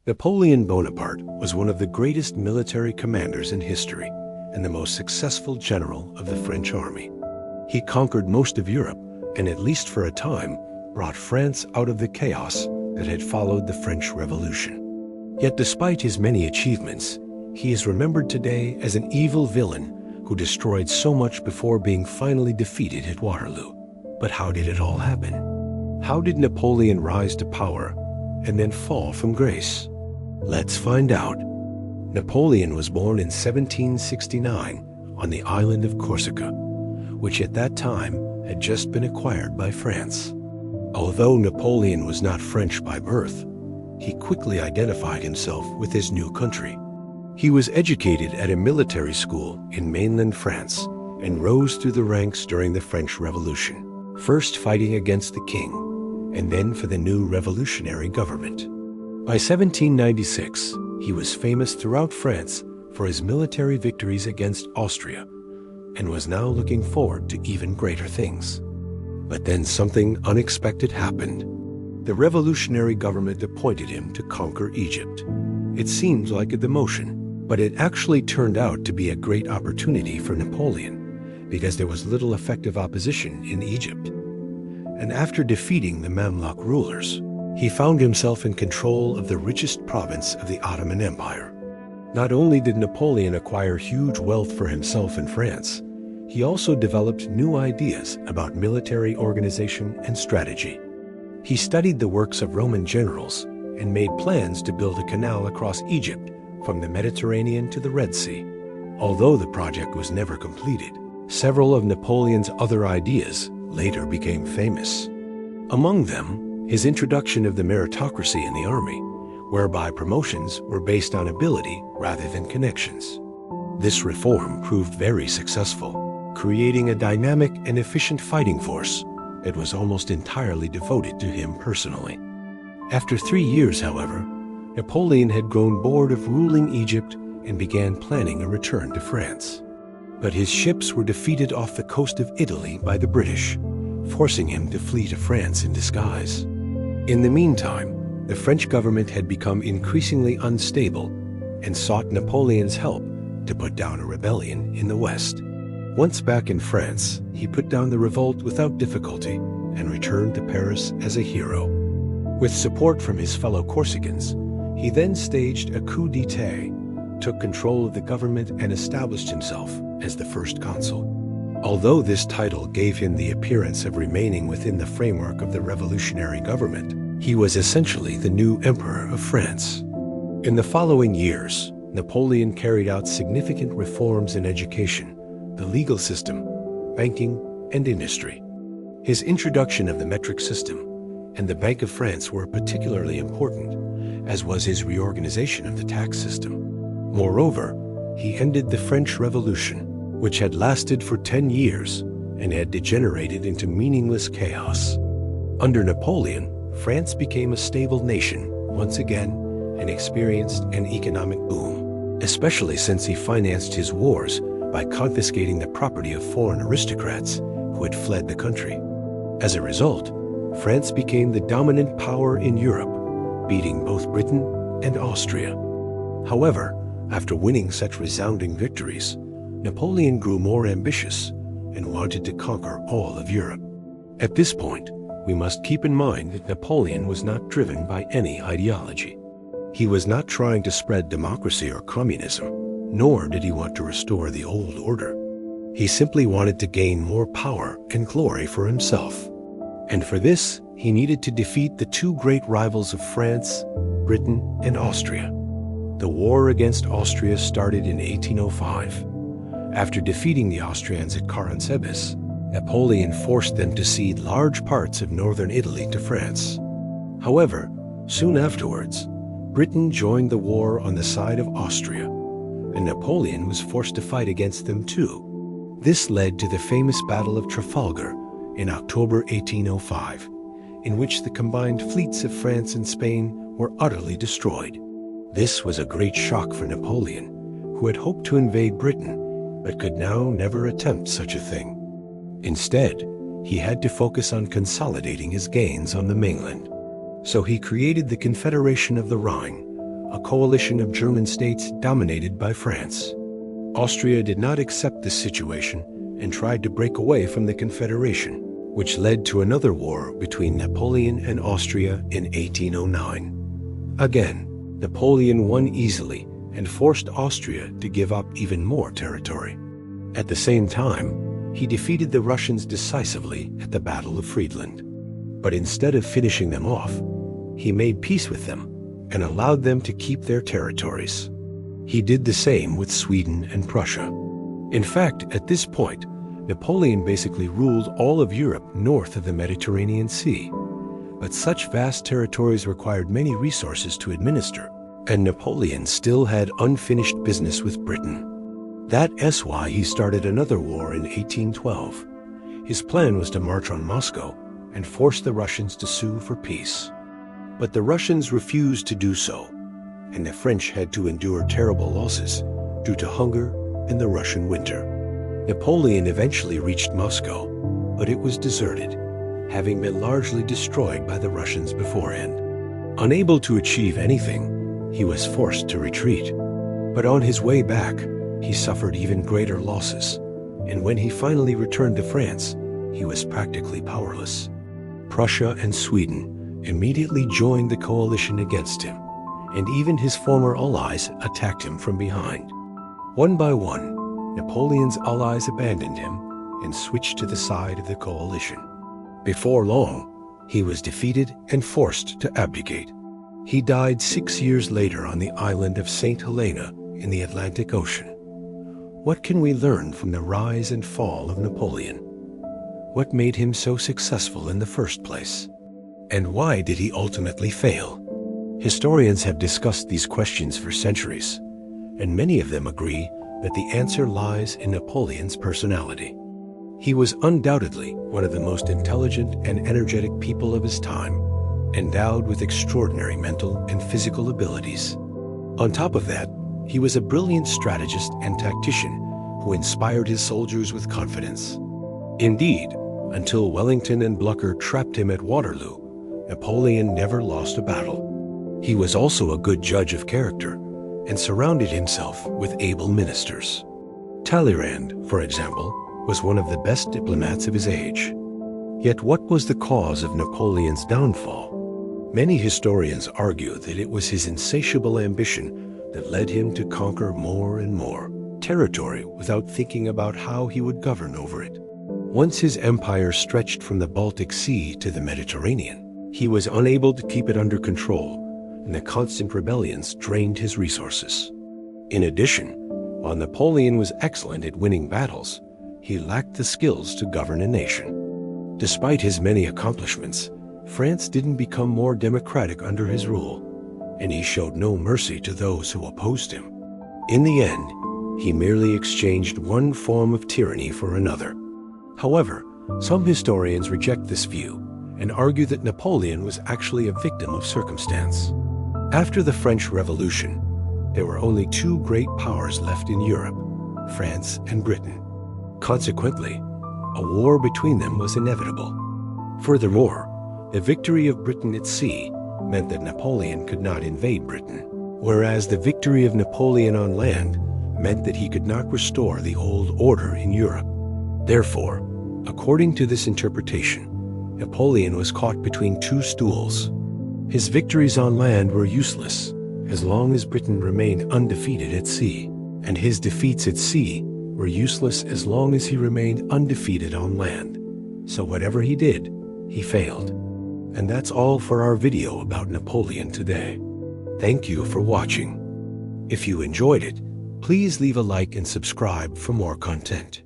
Napoleon Bonaparte was one of the greatest military commanders in history and the most successful general of the French army. He conquered most of Europe and, at least for a time, brought France out of the chaos that had followed the French Revolution. Yet despite his many achievements, he is remembered today as an evil villain who destroyed so much before being finally defeated at Waterloo. But how did it all happen? How did Napoleon rise to power and then fall from grace? Let's find out. Napoleon was born in 1769 on the island of Corsica, which at that time had just been acquired by France. Although Napoleon was not French by birth, he quickly identified himself with his new country. He was educated at a military school in mainland France and rose through the ranks during the French Revolution, first fighting against the king and then for the new revolutionary government. By 1796, he was famous throughout France for his military victories against Austria and was now looking forward to even greater things. But then something unexpected happened. The revolutionary government appointed him to conquer Egypt. It seemed like a demotion, but it actually turned out to be a great opportunity for Napoleon because there was little effective opposition in Egypt. And after defeating the Mamluk rulers, he found himself in control of the richest province of the Ottoman Empire. Not only did Napoleon acquire huge wealth for himself and France, he also developed new ideas about military organization and strategy. He studied the works of Roman generals and made plans to build a canal across Egypt from the Mediterranean to the Red Sea. Although the project was never completed, several of Napoleon's other ideas later became famous. Among them, his introduction of the meritocracy in the army, whereby promotions were based on ability rather than connections. This reform proved very successful, creating a dynamic and efficient fighting force that was almost entirely devoted to him personally. After 3 years, however, Napoleon had grown bored of ruling Egypt and began planning a return to France. But his ships were defeated off the coast of Italy by the British, forcing him to flee to France in disguise. In the meantime, the French government had become increasingly unstable and sought Napoleon's help to put down a rebellion in the West. Once back in France, he put down the revolt without difficulty and returned to Paris as a hero. With support from his fellow Corsicans, he then staged a coup d'etat, took control of the government and established himself as the first consul. Although this title gave him the appearance of remaining within the framework of the revolutionary government, he was essentially the new emperor of France. In the following years, Napoleon carried out significant reforms in education, the legal system, banking, and industry. His introduction of the metric system and the Bank of France were particularly important, as was his reorganization of the tax system. Moreover, he ended the French Revolution, which had lasted for 10 years and had degenerated into meaningless chaos. Under Napoleon, France became a stable nation once again and experienced an economic boom, especially since he financed his wars by confiscating the property of foreign aristocrats who had fled the country. As a result, France became the dominant power in Europe, beating both Britain and Austria. However, after winning such resounding victories, Napoleon grew more ambitious and wanted to conquer all of Europe. At this point, we must keep in mind that Napoleon was not driven by any ideology. He was not trying to spread democracy or communism, nor did he want to restore the old order. He simply wanted to gain more power and glory for himself. And for this, he needed to defeat the two great rivals of France, Britain, and Austria. The war against Austria started in 1805. After defeating the Austrians at Caronsebe's, Napoleon forced them to cede large parts of northern Italy to France. However, soon afterwards, Britain joined the war on the side of Austria, and Napoleon was forced to fight against them too. This led to the famous Battle of Trafalgar in October 1805, in which the combined fleets of France and Spain were utterly destroyed. This was a great shock for Napoleon, who had hoped to invade Britain, but could now never attempt such a thing. Instead, he had to focus on consolidating his gains on the mainland. So he created the Confederation of the Rhine, a coalition of German states dominated by France. Austria did not accept this situation and tried to break away from the Confederation, which led to another war between Napoleon and Austria in 1809. Again, Napoleon won easily and forced Austria to give up even more territory. At the same time, he defeated the Russians decisively at the Battle of Friedland. But instead of finishing them off, he made peace with them and allowed them to keep their territories. He did the same with Sweden and Prussia. In fact, at this point, Napoleon basically ruled all of Europe north of the Mediterranean Sea. But such vast territories required many resources to administer, and Napoleon still had unfinished business with Britain. That's why he started another war in 1812. His plan was to march on Moscow and force the Russians to sue for peace. But the Russians refused to do so, and the French had to endure terrible losses due to hunger and the Russian winter. Napoleon eventually reached Moscow, but it was deserted, having been largely destroyed by the Russians beforehand. Unable to achieve anything, he was forced to retreat. But on his way back, he suffered even greater losses, and when he finally returned to France, he was practically powerless. Prussia and Sweden immediately joined the coalition against him, and even his former allies attacked him from behind. One by one, Napoleon's allies abandoned him and switched to the side of the coalition. Before long, he was defeated and forced to abdicate. He died 6 years later on the island of St. Helena in the Atlantic Ocean. What can we learn from the rise and fall of Napoleon? What made him so successful in the first place? And why did he ultimately fail? Historians have discussed these questions for centuries, and many of them agree that the answer lies in Napoleon's personality. He was undoubtedly one of the most intelligent and energetic people of his time, endowed with extraordinary mental and physical abilities. On top of that, he was a brilliant strategist and tactician who inspired his soldiers with confidence. Indeed, until Wellington and Blucher trapped him at Waterloo, Napoleon never lost a battle. He was also a good judge of character and surrounded himself with able ministers. Talleyrand, for example, was one of the best diplomats of his age. Yet what was the cause of Napoleon's downfall? Many historians argue that it was his insatiable ambition that led him to conquer more and more territory without thinking about how he would govern over it. Once his empire stretched from the Baltic Sea to the Mediterranean, he was unable to keep it under control, and the constant rebellions drained his resources. In addition, while Napoleon was excellent at winning battles, he lacked the skills to govern a nation. Despite his many accomplishments, France didn't become more democratic under his rule, and he showed no mercy to those who opposed him. In the end, he merely exchanged one form of tyranny for another. However, some historians reject this view and argue that Napoleon was actually a victim of circumstance. After the French Revolution, there were only two great powers left in Europe, France and Britain. Consequently, a war between them was inevitable. Furthermore, the victory of Britain at sea meant that Napoleon could not invade Britain, whereas the victory of Napoleon on land meant that he could not restore the old order in Europe. Therefore, according to this interpretation, Napoleon was caught between two stools. His victories on land were useless as long as Britain remained undefeated at sea, and his defeats at sea were useless as long as he remained undefeated on land. So whatever he did, he failed. And that's all for our video about Napoleon today. Thank you for watching. If you enjoyed it, please leave a like and subscribe for more content.